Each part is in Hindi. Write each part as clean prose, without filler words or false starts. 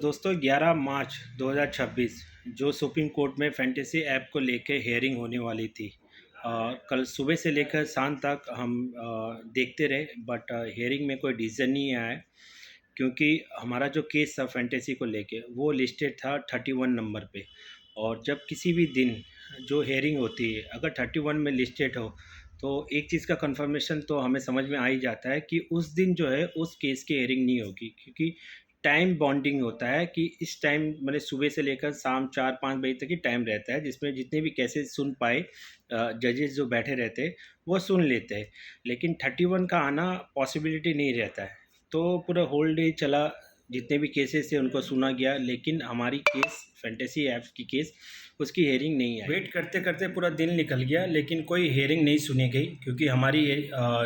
दोस्तों 11 मार्च 2026 जो सुप्रीम कोर्ट में फैंटेसी ऐप को लेकर हेयरिंग होने वाली थी। कल सुबह से लेकर शाम तक हम देखते रहे, बट हेयरिंग में कोई डिसीजन नहीं आया है, क्योंकि हमारा जो केस था फैंटेसी को लेके वो लिस्टेड था 31 नंबर पे। और जब किसी भी दिन जो हेयरिंग होती है अगर 31 में लिस्टेड हो तो एक चीज़ का कंफर्मेशन तो हमें समझ में आ ही जाता है कि उस दिन जो है उस केस की हेयरिंग नहीं होगी, क्योंकि टाइम बॉन्डिंग होता है कि इस टाइम मैंने सुबह से लेकर शाम 4-5 बजे तक ही टाइम रहता है, जिसमें जितने भी केसेस सुन पाए जजेस जो बैठे रहते हैं वो सुन लेते हैं। लेकिन 31 का आना पॉसिबिलिटी नहीं रहता है, तो पूरा होल डे चला, जितने भी केसेस थे उनको सुना गया, लेकिन हमारी केस फैंटेसी ऐप्स की केस उसकी हेयरिंग नहीं आई। वेट करते करते पूरा दिन निकल गया, लेकिन कोई हेयरिंग नहीं सुनी गई, क्योंकि हमारी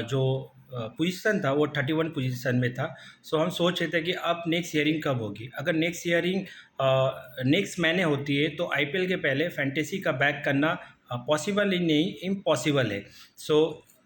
जो पोजीशन था वो 31 पोजीशन में था। सो हम सोच रहे थे कि अब नेक्स्ट हियरिंग कब होगी। अगर नेक्स्ट हियरिंग नेक्स्ट महीने होती है तो आईपीएल के पहले फैंटेसी का बैक करना पॉसिबल ही नहीं, इम्पॉसिबल है। सो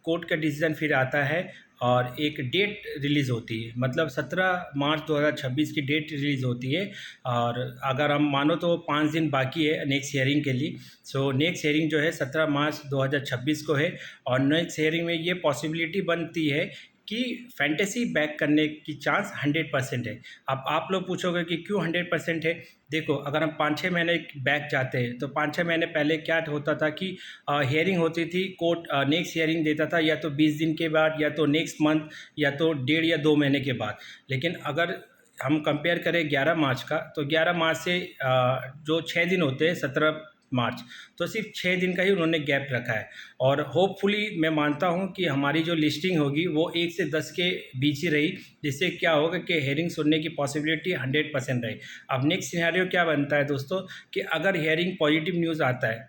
कोर्ट का डिसीजन फिर आता है और एक डेट रिलीज़ होती है, मतलब 17 मार्च 2026 की डेट रिलीज़ होती है। और अगर हम मानो तो 5 दिन बाकी है नेक्स्ट हियरिंग के लिए। सो नेक्स्ट हियरिंग जो है 17 मार्च 2026 को है। और नेक्स्ट हियरिंग में ये पॉसिबिलिटी बनती है कि फैंटेसी बैक करने की चांस 100% है। अब आप लोग पूछोगे कि क्यों 100% है। देखो, अगर हम 5-6 महीने बैक जाते हैं तो 5-6 महीने पहले क्या होता था कि हियरिंग होती थी, कोर्ट नेक्स्ट हियरिंग देता था या तो 20 दिन के बाद, या तो नेक्स्ट मंथ, या तो 1.5 या 2 महीने के बाद। लेकिन अगर हम कंपेयर करें 11 मार्च का, तो 11 मार्च से जो 6 दिन होते हैं 17 मार्च, तो सिर्फ 6 दिन का ही उन्होंने गैप रखा है। और होपफुली मैं मानता हूं कि हमारी जो लिस्टिंग होगी वो 1 से 10 के बीच ही रही, जिससे क्या होगा कि हेयरिंग सुनने की पॉसिबिलिटी 100% रही। अब नेक्स्ट सिनेरियो क्या बनता है दोस्तों, कि अगर हेयरिंग पॉजिटिव न्यूज़ आता है,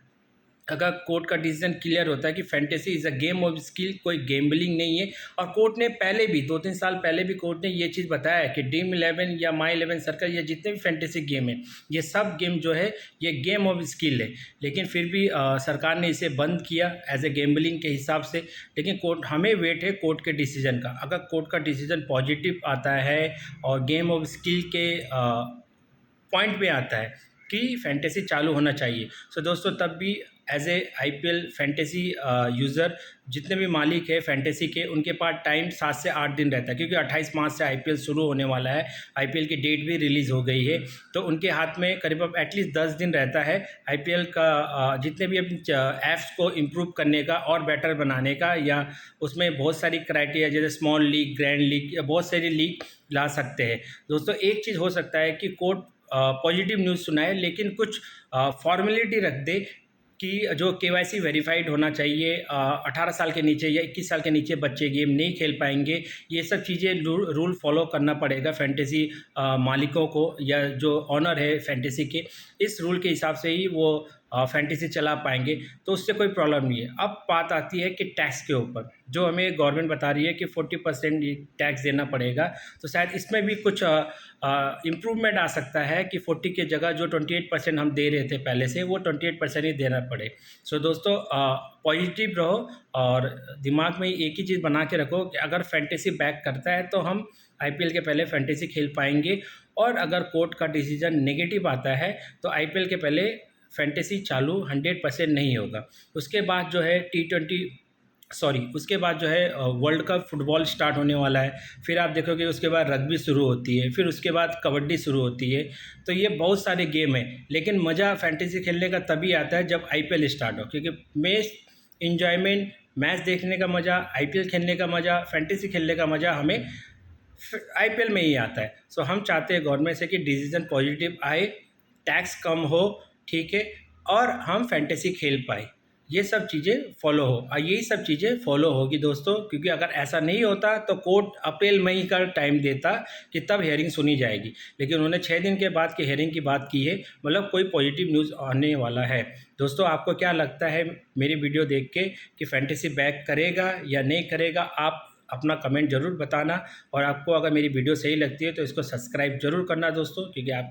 अगर कोर्ट का डिसीजन क्लियर होता है कि fantasy is a game of skill, कोई गेम्बलिंग नहीं है। और कोर्ट ने पहले भी 2-3 साल पहले भी कोर्ट ने ये चीज़ बताया है कि ड्रीम 11 या माई 11 सर्कल, ये जितने भी फैंटेसी गेम है, ये सब गेम जो है ये गेम ऑफ स्किल है। लेकिन फिर भी सरकार ने इसे बंद किया एज ए गेम्बलिंग के हिसाब से। लेकिन कोर्ट, हमें वेट है कोर्ट के डिसीजन का। अगर कोर्ट का डिसीजन पॉजिटिव आता है और गेम ऑफ स्किल के पॉइंट पे आता है कि फैंटेसी चालू होना चाहिए, सो दोस्तों तब भी as a IPL fantasy user, जितने भी मालिक है फैंटेसी के, उनके पास टाइम 7 से 8 दिन रहता है, क्योंकि 28 मार्च से आईपीएल शुरू होने वाला है। आईपीएल की डेट भी रिलीज़ हो गई है, तो उनके हाथ में करीब एटलीस्ट 10 दिन रहता है आईपीएल का जितने भी अपनी ऐप्स को इम्प्रूव करने का और बेटर बनाने का, या उसमें बहुत सारी क्राइटेरिया जैसे स्मॉल लीग, ग्रैंड लीग, या बहुत सारी लीग ला सकते हैं। दोस्तों एक चीज़ हो सकता है कि कोर्ट पॉजिटिव न्यूज़ सुनाए, लेकिन कुछ फॉर्मेलिटी रख दे कि जो केवाईसी वेरीफाइड होना चाहिए, 18 साल के नीचे या 21 साल के नीचे बच्चे गेम नहीं खेल पाएंगे। ये सब चीज़ें रूल फॉलो करना पड़ेगा फैंटेसी मालिकों को, या जो ऑनर है फैंटेसी के, इस रूल के हिसाब से ही वो फैंटेसी चला पाएंगे, तो उससे कोई प्रॉब्लम नहीं है। अब बात आती है कि टैक्स के ऊपर, जो हमें गवर्नमेंट बता रही है कि 40% टैक्स देना पड़ेगा। तो शायद इसमें भी कुछ इम्प्रूवमेंट आ सकता है कि 40 की जगह जो 28% हम दे रहे थे पहले से, वो 28% ही देना पड़े। सो दोस्तों पॉजिटिव रहो और दिमाग में एक ही चीज़ बना के रखो कि अगर फैंटेसी बैक करता है तो हम आईपीएल के पहले फैंटेसी खेल पाएंगे। और अगर कोर्ट का डिसीजन नेगेटिव आता है तो आईपीएल के पहले फैंटेसी चालू 100% नहीं होगा। उसके बाद जो है उसके बाद जो है वर्ल्ड कप फुटबॉल स्टार्ट होने वाला है। फिर आप देखोगे उसके बाद रग्बी शुरू होती है, फिर उसके बाद कबड्डी शुरू होती है। तो ये बहुत सारे गेम हैं, लेकिन मज़ा फैंटेसी खेलने का तभी आता है जब आईपीएल स्टार्ट हो, क्योंकि मैच इन्जॉयमेंट, मैच देखने का मज़ा, आईपीएल खेलने का मज़ा, फैंटेसी खेलने का मज़ा हमें आईपीएल में ही आता है। सो हम चाहते हैं गवर्नमेंट से कि डिसीजन पॉजिटिव आए, टैक्स कम हो, ठीक है, और हम फैंटेसी खेल पाए, ये सब चीज़ें फॉलो हो। और यही सब चीज़ें फॉलो होगी दोस्तों, क्योंकि अगर ऐसा नहीं होता तो कोर्ट अप्रैल मई का टाइम देता कि तब हेयरिंग सुनी जाएगी। लेकिन उन्होंने 6 दिन के बाद की हेयरिंग की बात की है, मतलब कोई पॉजिटिव न्यूज़ आने वाला है। दोस्तों आपको क्या लगता है मेरी वीडियो देख के कि फैंटेसी बैक करेगा या नहीं करेगा? आप अपना कमेंट ज़रूर बताना। और आपको अगर मेरी वीडियो सही लगती है तो इसको सब्सक्राइब ज़रूर करना दोस्तों, क्योंकि आप